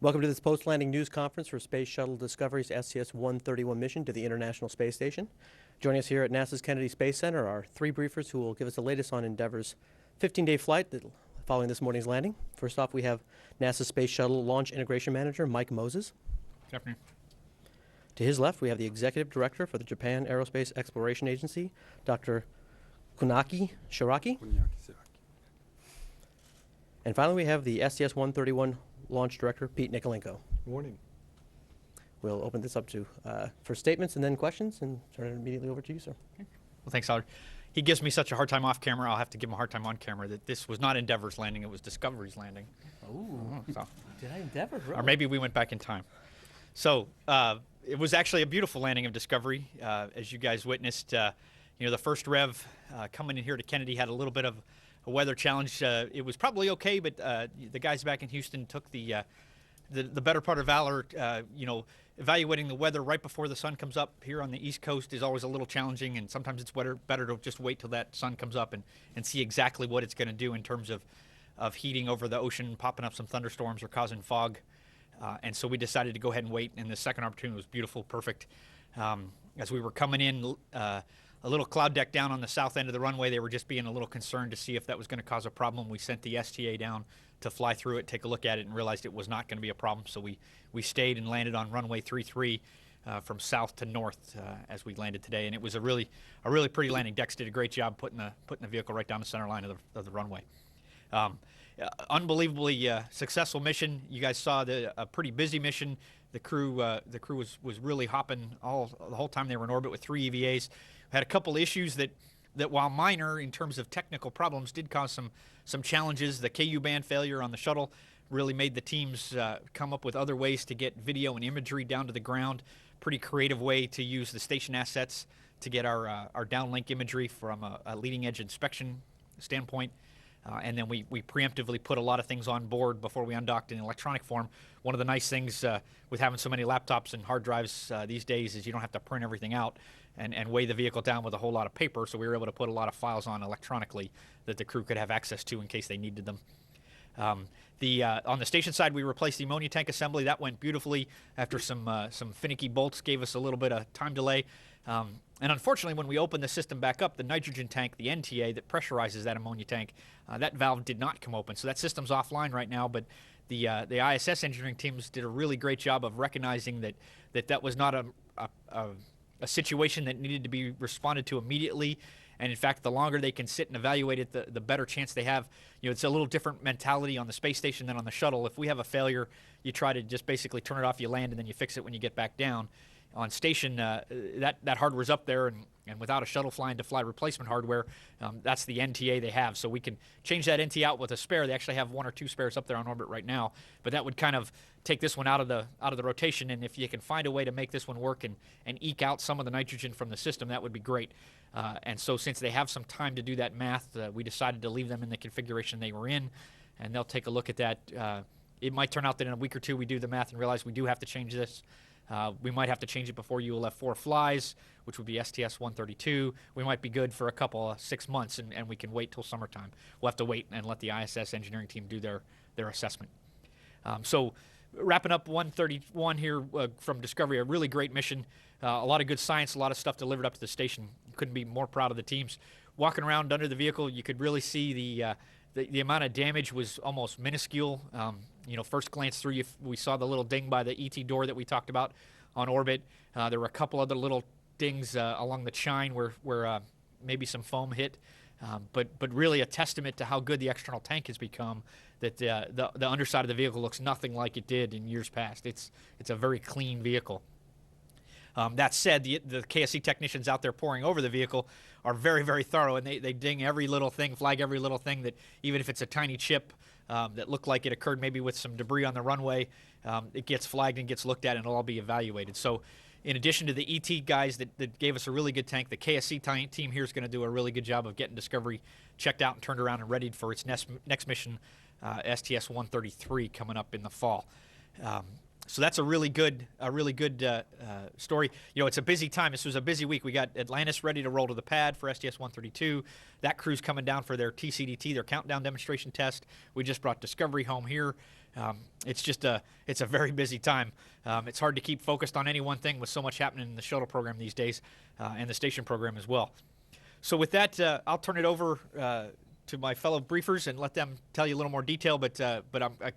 Welcome to this post-landing news conference for Space Shuttle Discovery's STS-131 mission to the International Space Station. Joining us here at NASA's Kennedy Space Center are three briefers who will give us the latest on Endeavour's 15-day flight following this morning's landing. First off, we have NASA Space Shuttle Launch Integration Manager Mike Moses. Good afternoon. To his left, we have the Executive Director for the Japan Aerospace Exploration Agency, Dr. Kunaki Shiraki. And finally, we have the STS-131 Launch Director, Pete Nicolenko. Good morning. We'll open this up to for statements and then questions, and turn it immediately over to you, sir. Okay. Well, thanks, Howard. He gives me such a hard time off camera, I'll have to give him a hard time on camera that this was not Endeavour's landing, it was Discovery's landing. Oh, So. did I Endeavour? Really? Or maybe we went back in time. So it was actually a beautiful landing of Discovery. As you guys witnessed, the first rev coming in here to Kennedy had a little bit of a weather challenge. It was probably okay, but the guys back in Houston took the better part of valor. Evaluating the weather right before the sun comes up here on the East Coast is always a little challenging, and sometimes it's better to just wait till that sun comes up and see exactly what it's going to do in terms of heating over the ocean, popping up some thunderstorms or causing fog. And so we decided to go ahead and wait, and the second opportunity was beautiful, perfect. As we were coming in, a little cloud deck down on the south end of the runway, they were just being a little concerned to see if that was going to cause a problem. We sent the STA down to fly through it, take a look at it, and realized it was not going to be a problem. So we stayed and landed on runway 33 from south to north as we landed today, and it was a really pretty landing. Dex did a great job putting the vehicle right down the center line of the runway. Unbelievably successful mission. You guys saw a pretty busy mission. The crew was really hopping the whole time they were in orbit with 3 EVAs. Had a couple issues that while minor in terms of technical problems did cause some challenges. The KU band failure on the shuttle really made the teams come up with other ways to get video and imagery down to the ground. Pretty creative way to use the station assets to get our downlink imagery from a leading edge inspection standpoint. And then we preemptively put a lot of things on board before we undocked in electronic form. One of the nice things with having so many laptops and hard drives these days is you don't have to print everything out and weigh the vehicle down with a whole lot of paper, so we were able to put a lot of files on electronically that the crew could have access to in case they needed them. On the station side, we replaced the ammonia tank assembly. That went beautifully after some finicky bolts gave us a little bit of time delay. And unfortunately, when we opened the system back up, the nitrogen tank, the NTA that pressurizes that ammonia tank, that valve did not come open. So that system's offline right now, but the ISS engineering teams did a really great job of recognizing that was not a situation that needed to be responded to immediately. And in fact, the longer they can sit and evaluate it, the better chance they have. It's a little different mentality on the space station than on the shuttle. If we have a failure, you try to just basically turn it off, you land, and then you fix it when you get back down. On station, that hardware's up there, and without a shuttle flying to fly replacement hardware, that's the NTA they have. So we can change that NT out with a spare. They actually have 1 or 2 spares up there on orbit right now, but that would kind of take this one out of the rotation. And if you can find a way to make this one work and eke out some of the nitrogen from the system, that would be great. And so since they have some time to do that math, we decided to leave them in the configuration they were in, and they'll take a look at that. It might turn out that in a week or two we do the math and realize we do have to change this. We might have to change it before ULF-4 flies, which would be STS-132. We might be good for a couple 6 months, and we can wait till summertime. We'll have to wait and let the ISS engineering team do their assessment. So wrapping up 131 here from Discovery, a really great mission. A lot of good science, a lot of stuff delivered up to the station. Couldn't be more proud of the teams. Walking around under the vehicle, you could really see the amount of damage was almost minuscule. First glance through, we saw the little ding by the ET door that we talked about on orbit. There were a couple other little dings along the chine where maybe some foam hit. But really a testament to how good the external tank has become, that the underside of the vehicle looks nothing like it did in years past. It's a very clean vehicle. That said, the KSC technicians out there pouring over the vehicle are very, very thorough, and they ding every little thing, flag every little thing, that even if it's a tiny chip that looked like it occurred maybe with some debris on the runway, it gets flagged and gets looked at, and it'll all be evaluated. So in addition to the ET guys that gave us a really good tank, the KSC team here is going to do a really good job of getting Discovery checked out and turned around and readied for its next mission, STS-133, coming up in the fall. So that's a really good story. You know, it's a busy time. This was a busy week. We got Atlantis ready to roll to the pad for STS-132. That crew's coming down for their TCDT, their countdown demonstration test. We just brought Discovery home here. It's a very busy time. It's hard to keep focused on any one thing with so much happening in the shuttle program these days, and the station program as well. So with that, I'll turn it over to my fellow briefers and let them tell you a little more detail. But I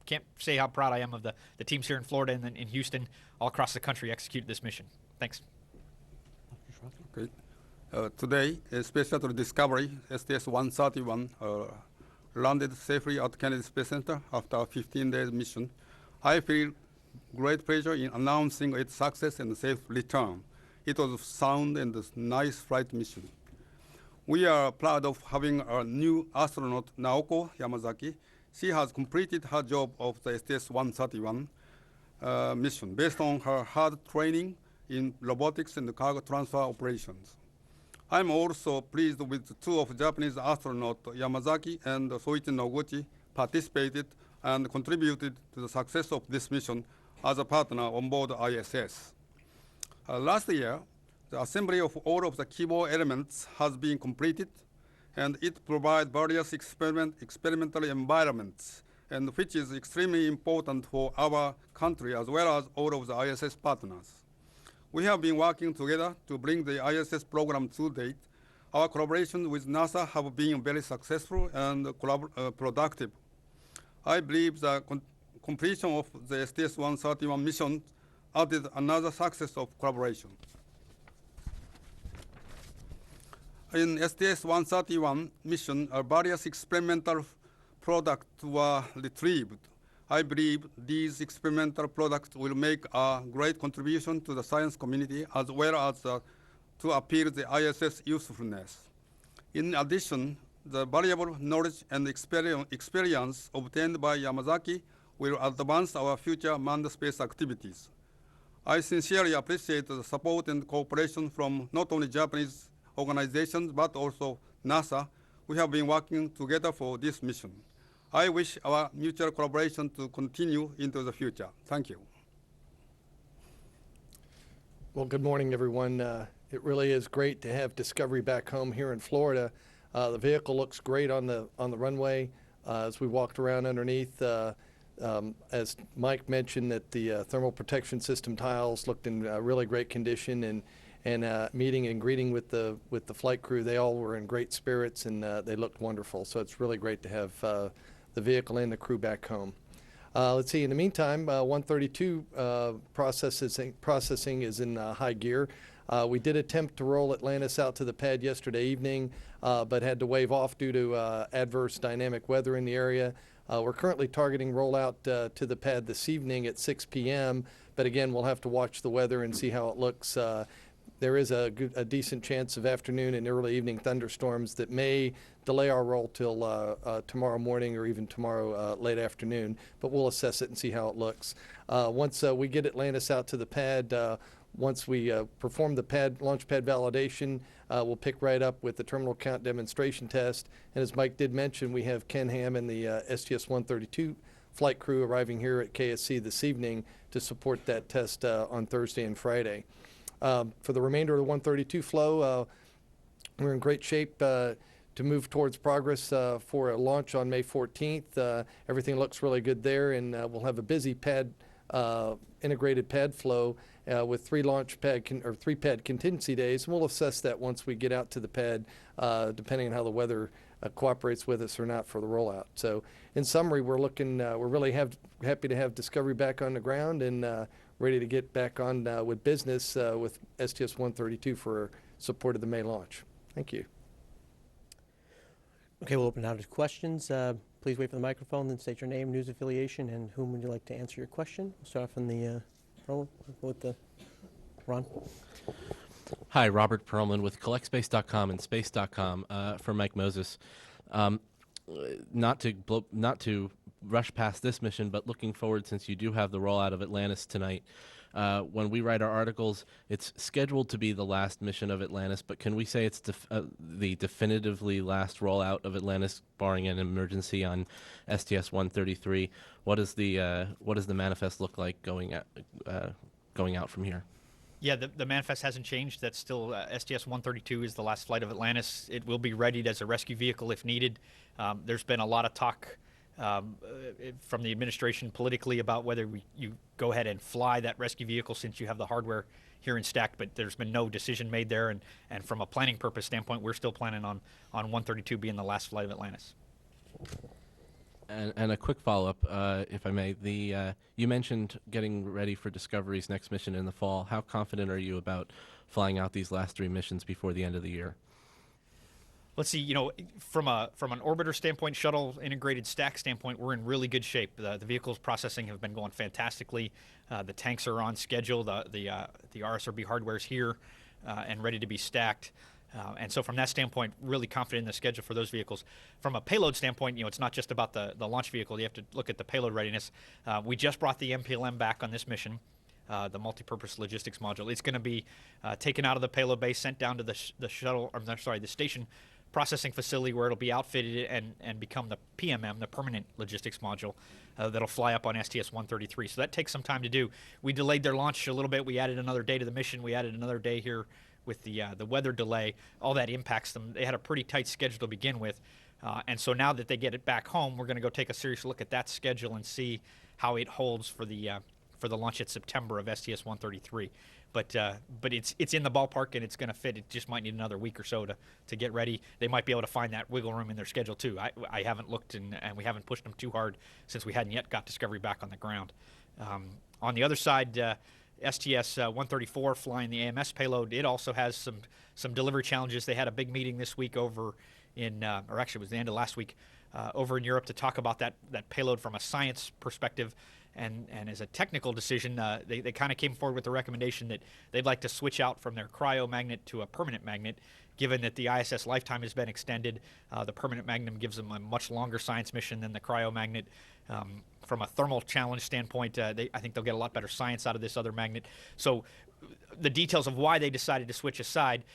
can't say how proud I am of the teams here in Florida and in Houston, all across the country, executed this mission. Thanks. Okay. Today, Space Shuttle Discovery STS-131 landed safely at Kennedy Space Center after a 15-day mission. I feel great pleasure in announcing its success and safe return. It was a sound and a nice flight mission. We are proud of having a new astronaut, Naoko Yamazaki. She has completed her job of the STS-131 mission based on her hard training in robotics and cargo transfer operations. I'm also pleased with two of Japanese astronauts, Yamazaki and Soichi Noguchi, participated and contributed to the success of this mission as a partner on board ISS. Last year, the assembly of all of the keyboard elements has been completed, and it provides various experimental environments, and which is extremely important for our country as well as all of the ISS partners. We have been working together to bring the ISS program to date. Our collaboration with NASA have been very successful and productive. I believe the completion of the STS-131 mission added another success of collaboration. In STS-131 mission, various experimental products were retrieved. I believe these experimental products will make a great contribution to the science community as well as to appeal the ISS usefulness. In addition, the valuable knowledge and experience obtained by Yamazaki will advance our future manned space activities. I sincerely appreciate the support and cooperation from not only Japanese organizations, but also NASA. We have been working together for this mission. I wish our mutual collaboration to continue into the future. Thank you. Well, good morning, everyone. It really is great to have Discovery back home here in Florida. The vehicle looks great on the runway as we walked around underneath. As Mike mentioned, that the thermal protection system tiles looked in really great condition, and meeting and greeting with the flight crew, they all were in great spirits, and they looked wonderful. So it's really great to have the vehicle and the crew back home. Let's see. In the meantime, 132 processing is in high gear. We did attempt to roll Atlantis out to the pad yesterday evening, but had to wave off due to adverse dynamic weather in the area. We're currently targeting rollout to the pad this evening at 6 p.m., but again, we'll have to watch the weather and see how it looks. There is a decent chance of afternoon and early evening thunderstorms that may delay our roll till tomorrow morning or even tomorrow late afternoon, but we'll assess it and see how it looks. Once we get Atlantis out to the pad, once we perform the launch pad validation, we'll pick right up with the terminal count demonstration test. And as Mike did mention, we have Ken Ham and the STS-132 flight crew arriving here at KSC this evening to support that test on Thursday and Friday. For the remainder of the 132 flow, we're in great shape to move towards progress for a launch on May 14th. Everything looks really good there, and we'll have a busy integrated pad flow with three pad contingency days, and we'll assess that once we get out to the pad, depending on how the weather cooperates with us or not for the rollout. So, in summary, we're really happy to have Discovery back on the ground and ready to get back on with business with STS-132 for support of the May launch. Thank you. Okay, we'll open now to questions. Please wait for the microphone, then state your name, news affiliation, and whom would you like to answer your question. We'll start off in the row with Ron. Hi, Robert Perlman with CollectSpace.com and Space.com for Mike Moses. Not to rush past this mission, but looking forward, since you do have the rollout of Atlantis tonight, When we write our articles, it's scheduled to be the last mission of Atlantis, but can we say it's the definitively last rollout of Atlantis, barring an emergency on STS-133? What does the manifest look like going out from here? Yeah, the manifest hasn't changed. That's still STS-132 is the last flight of Atlantis. It will be readied as a rescue vehicle if needed. There's been a lot of talk from the administration politically about whether you go ahead and fly that rescue vehicle since you have the hardware here in stack, but there's been no decision made there. And from a planning purpose standpoint, we're still planning on 132 being the last flight of Atlantis. And a quick follow-up, if I may. You mentioned getting ready for Discovery's next mission in the fall. How confident are you about flying out these last 3 missions before the end of the year? Let's see, from an orbiter standpoint, shuttle integrated stack standpoint, we're in really good shape. The vehicles processing have been going fantastically. The tanks are on schedule. The RSRB hardware is here and ready to be stacked. And so from that standpoint, really confident in the schedule for those vehicles. From a payload standpoint, it's not just about the launch vehicle. You have to look at the payload readiness. We just brought the MPLM back on this mission, the multipurpose logistics module. It's going to be taken out of the payload base, sent down to the station processing facility where it'll be outfitted and become the PMM, the permanent logistics module, that'll fly up on STS-133. So that takes some time to do. We delayed their launch a little bit. We added another day to the mission. We added another day here with the weather delay. All that impacts them. They had a pretty tight schedule to begin with. And so now that they get it back home, we're going to go take a serious look at that schedule and see how it holds for the launch at September of STS-133. But it's in the ballpark and it's going to fit. It just might need another week or so to get ready. They might be able to find that wiggle room in their schedule too. I haven't looked and we haven't pushed them too hard since we hadn't yet got Discovery back on the ground. On the other side, STS-134 flying the AMS payload, it also has some delivery challenges. They had a big meeting this week over in, or actually it was the end of last week, over in Europe to talk about that payload from a science perspective. And as a technical decision, they kind of came forward with the recommendation that they'd like to switch out from their cryo magnet to a permanent magnet, given that the ISS lifetime has been extended. The permanent magnet gives them a much longer science mission than the cryo magnet. From a thermal challenge standpoint, I think they'll get a lot better science out of this other magnet. So the details of why they decided to switch aside,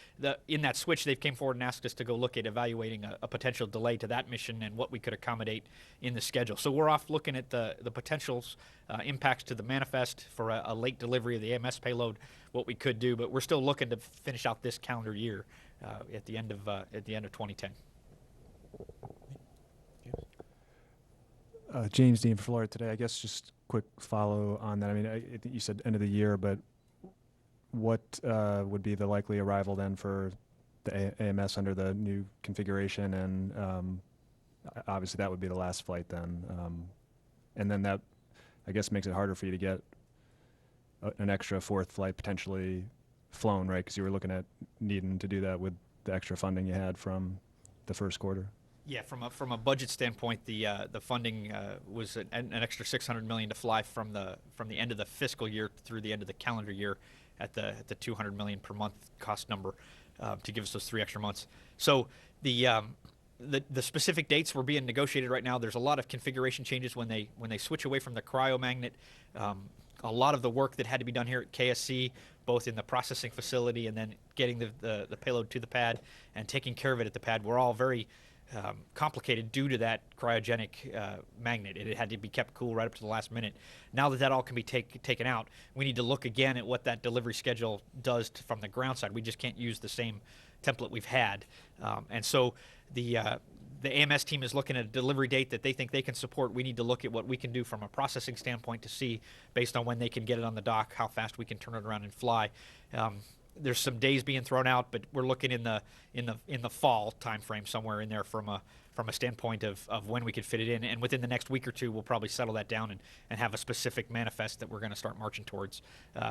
in that switch, they came forward and asked us to go look at evaluating a potential delay to that mission and what we could accommodate in the schedule. So we're off looking at the potentials, impacts to the manifest for a late delivery of the AMS payload, what we could do, but we're still looking to finish out this calendar year at the end of 2010. James Dean for Florida Today. I guess just quick follow on that. I mean, I think you said end of the year, but what would be the likely arrival then for the AMS under the new configuration? And obviously that would be the last flight then. And then that, I guess, makes it harder for you to get an extra 4th flight potentially flown, right? Because you were looking at needing to do that with the extra funding you had from the first quarter. Yeah, from a budget standpoint, the funding was an extra $600 million to fly from the end of the fiscal year through the end of the calendar year at the $200 million per month cost number to give us those 3 extra months. So the specific dates were being negotiated right now. There's a lot of configuration changes when they switch away from the cryo magnet. A lot of the work that had to be done here at KSC, both in the processing facility and then getting the payload to the pad and taking care of it at the pad, were all very complicated due to that cryogenic magnet. It had to be kept cool right up to the last minute. Now that all can be taken out, we need to look again at what that delivery schedule does from the ground side. We just can't use the same template we've had. And so the AMS team is looking at a delivery date that they think they can support. We need to look at what we can do from a processing standpoint to see, based on when they can get it on the dock, how fast we can turn it around and fly. There's some days being thrown out, but we're looking in the fall time frame, somewhere in there from a standpoint of when we could fit it in. And within the next week or two, we'll probably settle that down and have a specific manifest that we're going to start marching towards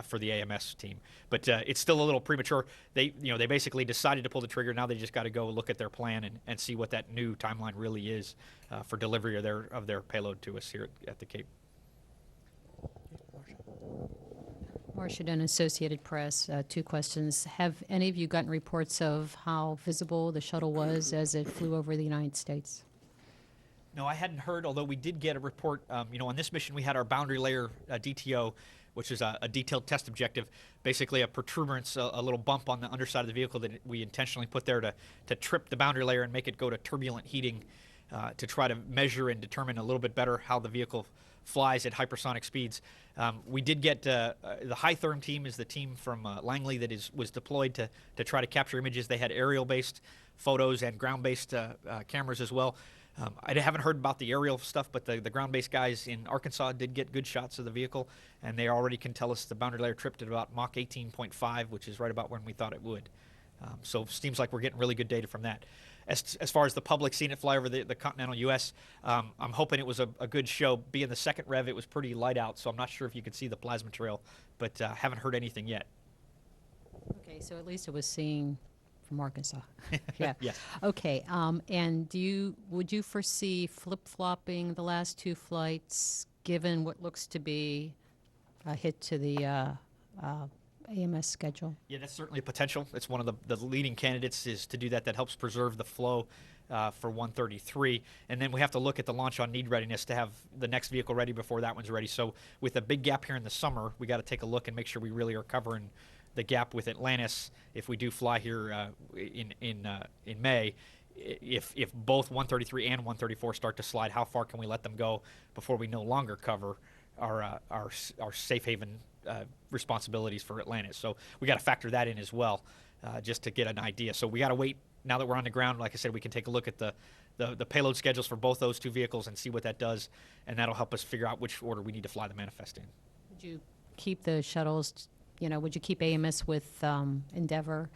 for the AMS team. But it's still a little premature. They basically decided to pull the trigger. Now they just got to go look at their plan and see what that new timeline really is for delivery of their payload to us here at the Cape. Marcia Dunn, Associated Press. 2 questions. Have any of you gotten reports of how visible the shuttle was as it flew over the United States? No, I hadn't heard, although we did get a report. On this mission, we had our boundary layer DTO. which is a detailed test objective, basically a protuberance, a little bump on the underside of the vehicle that we intentionally put there to trip the boundary layer and make it go to turbulent heating to try to measure and determine a little bit better how the vehicle flies at hypersonic speeds. We did get the high therm team is the team from Langley that was deployed to try to capture images. They had aerial-based photos and ground-based cameras as well. I haven't heard about the aerial stuff, but the ground-based guys in Arkansas did get good shots of the vehicle, and they already can tell us the boundary layer tripped at about Mach 18.5, which is right about when we thought it would. So it seems like we're getting really good data from that. As far as the public seeing it fly over the continental U.S., I'm hoping it was a good show. Being the second rev, it was pretty light out, so I'm not sure if you could see the plasma trail, but haven't heard anything yet. Okay, so at least it was seen from Arkansas. Yeah. Yes. Okay, and would you foresee flip-flopping the last two flights, given what looks to be a hit to the AMS schedule? Yeah, that's certainly a potential. It's one of the leading candidates is to do that. That helps preserve the flow for 133. And then we have to look at the launch on need readiness to have the next vehicle ready before that one's ready. So with a big gap here in the summer, we got to take a look and make sure we really are covering the gap with Atlantis if we do fly here in May. If both 133 and 134 start to slide, how far can we let them go before we no longer cover our safe haven responsibilities for Atlantis? So we got to factor that in as well, just to get an idea. So we got to wait. Now that we're on the ground, like I said, we can take a look at the payload schedules for both those two vehicles and see what that does, and that'll help us figure out which order we need to fly the manifest in. Would you keep the shuttles? Would you keep AMS with Endeavor,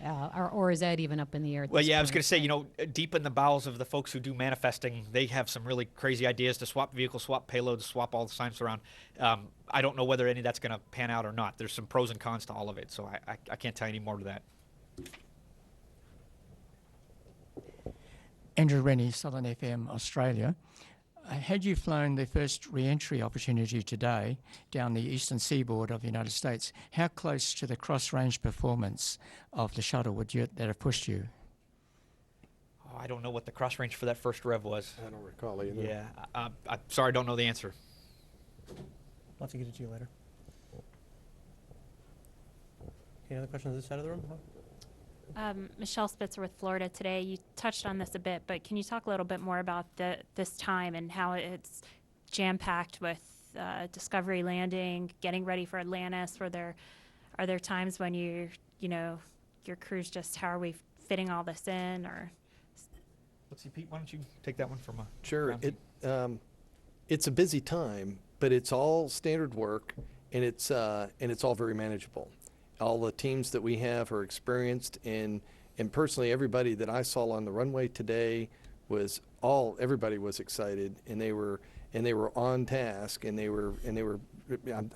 or is that even up in the air? Well, yeah, I was going to say, deep in the bowels of the folks who do manifesting, they have some really crazy ideas to swap vehicles, swap payloads, swap all the science around. I don't know whether any of that's going to pan out or not. There's some pros and cons to all of it, so I can't tell you any more to that. Andrew Rennie, Southern FM, Australia. Had you flown the first re-entry opportunity today down the eastern seaboard of the United States, how close to the cross-range performance of the shuttle would that have pushed you? Oh, I don't know what the cross range for that first rev was. I don't recall either. Yeah, I'm sorry, I don't know the answer. I'll have to get it to you later. Any other questions on this side of the room? Michelle Spitzer with Florida Today. You touched on this a bit, but can you talk a little bit more about this time and how it's jam-packed with Discovery landing, getting ready for Atlantis? Are there times when your crew's just, how are we fitting all this in? Or Let's see, Pete, why don't you take that one from a Sure. ground It's a busy time, but it's all standard work, and it's all very manageable. All the teams that we have are experienced, and personally, everybody that I saw on the runway today everybody was excited, and they were on task, and they were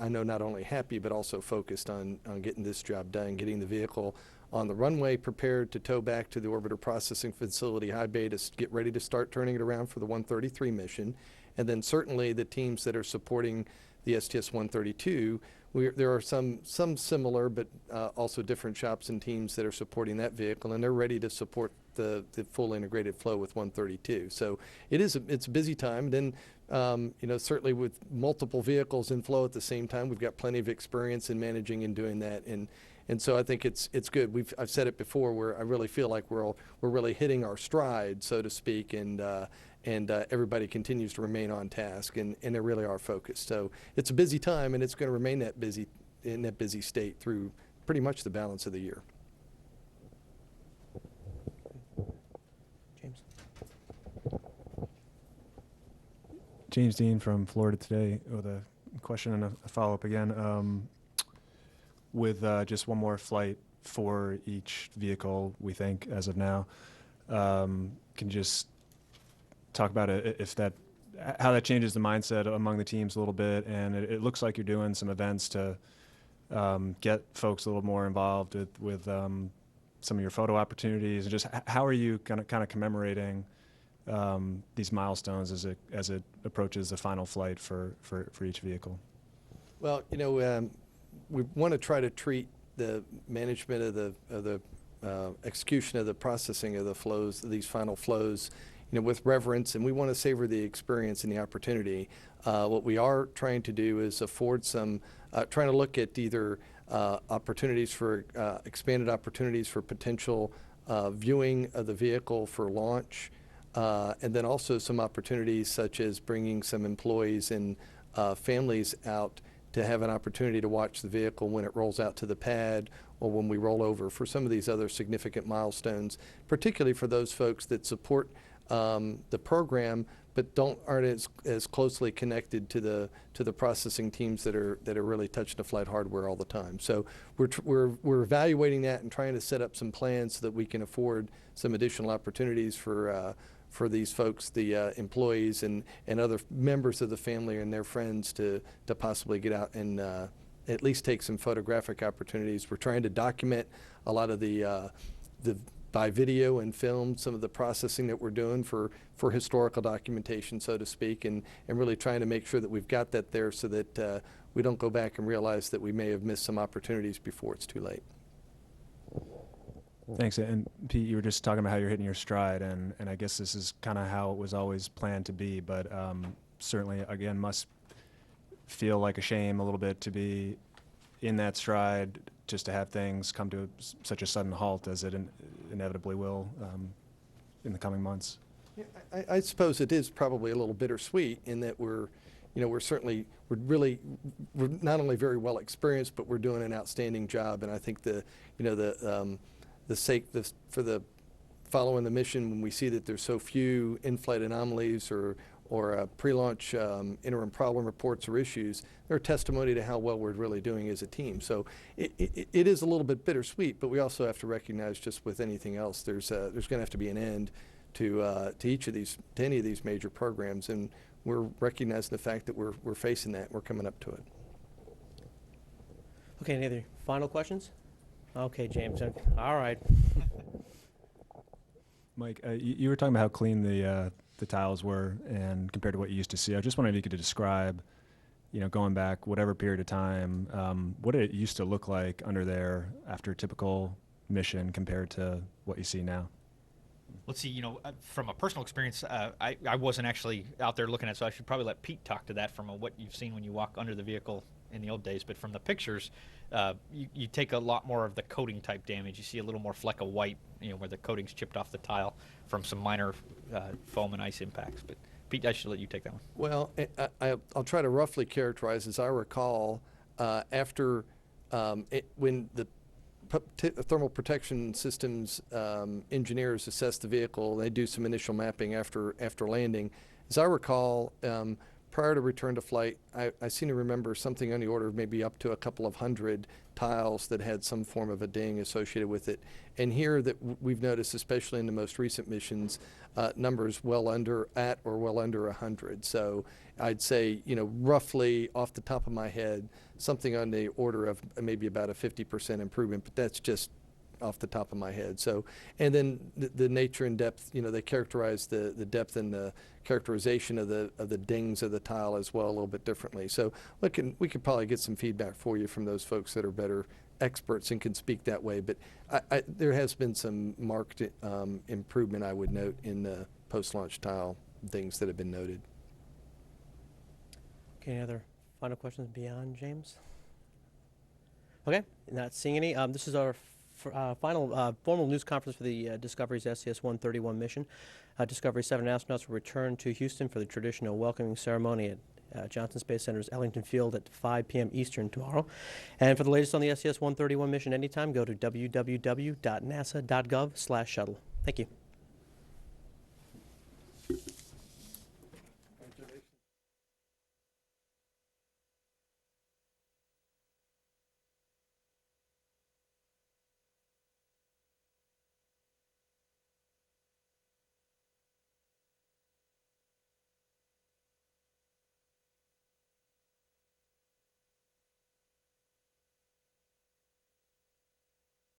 I know not only happy but also focused on getting this job done, getting the vehicle on the runway prepared to tow back to the orbiter processing facility high bay to get ready to start turning it around for the 133 mission, and then certainly the teams that are supporting the STS-132. There are some similar but also different shops and teams that are supporting that vehicle, and they're ready to support the full integrated flow with 132. So it's a busy time. Then certainly with multiple vehicles in flow at the same time, we've got plenty of experience in managing and doing that, and so I think it's good. I've said it before, where I really feel like we're really hitting our stride, so to speak, and everybody continues to remain on task, and they really are focused. So it's a busy time, and it's going to remain in that busy state through pretty much the balance of the year. James. James Dean from Florida Today with a question and a follow-up again. With just one more flight for each vehicle, we think, as of now, can you just talk about how that changes the mindset among the teams a little bit? And it looks like you're doing some events to get folks a little more involved with some of your photo opportunities, and just how are you kind of commemorating these milestones as it approaches the final flight for each vehicle? Well, we want to try to treat the management of the execution of the processing of the flows, these final flows, with reverence, and we want to savor the experience and the opportunity. What we are trying to do is afford some, trying to look at either opportunities for expanded opportunities for potential viewing of the vehicle for launch, and then also some opportunities such as bringing some employees and families out to have an opportunity to watch the vehicle when it rolls out to the pad or when we roll over for some of these other significant milestones, particularly for those folks that support the program but aren't as closely connected to the processing teams that are really touching the flight hardware all the time. So we're evaluating that and trying to set up some plans so that we can afford some additional opportunities for these folks, the employees and other members of the family and their friends to possibly get out and at least take some photographic opportunities. We're trying to document a lot of the by video and film some of the processing that we're doing for historical documentation, so to speak, and really trying to make sure that we've got that there so that we don't go back and realize that we may have missed some opportunities before it's too late. Thanks. And Pete, you were just talking about how you're hitting your stride, and I guess this is kind of how it was always planned to be, but certainly, again, must feel like a shame a little bit to be in that stride, just to have things come to such a sudden halt as it inevitably will in the coming months. Yeah, I suppose it is probably a little bittersweet in that we're not only very well experienced, but we're doing an outstanding job. And I think for the following the mission, when we see that there's so few in-flight anomalies or pre-launch interim problem reports or issues, they're a testimony to how well we're really doing as a team. So it is a little bit bittersweet, but we also have to recognize, just with anything else, there's going to have to be an end to any of these major programs, and we're recognizing the fact that we're facing that. We're coming up to it. Okay, any other final questions? Okay, James. All right. Mike, you were talking about how clean the tiles were, and compared to what you used to see. I just wondering if you could describe, going back whatever period of time, what it used to look like under there after a typical mission compared to what you see now. Let's see, from a personal experience, I wasn't actually out there looking at it, so I should probably let Pete talk to that from what you've seen when you walk under the vehicle in the old days. But from the pictures, you take a lot more of the coating type damage. You see a little more fleck of white, where the coating's chipped off the tile from some minor foam and ice impacts. But Pete, I should let you take that one. Well, I'll try to roughly characterize. As I recall, after when the thermal protection systems engineers assess the vehicle, they do some initial mapping after landing. As I recall, prior to return to flight, I seem to remember something on the order of maybe up to a couple of hundred tiles that had some form of a ding associated with it. And here that we've noticed, especially in the most recent missions, numbers well under 100. So I'd say, roughly off the top of my head, something on the order of maybe about a 50% improvement, but that's just off the top of my head. So, and then the nature and depth, they characterize the depth and the characterization of the dings of the tile as well a little bit differently. So we could probably get some feedback for you from those folks that are better experts and can speak that way. But there has been some marked improvement, I would note, in the post-launch tile things that have been noted. Okay, any other final questions beyond James? Okay, not seeing any. This is our final formal news conference for the Discovery's STS-131 mission. Discovery 7 astronauts will return to Houston for the traditional welcoming ceremony at Johnson Space Center's Ellington Field at 5 p.m. Eastern tomorrow. And for the latest on the STS-131 mission anytime, go to www.nasa.gov/shuttle. Thank you.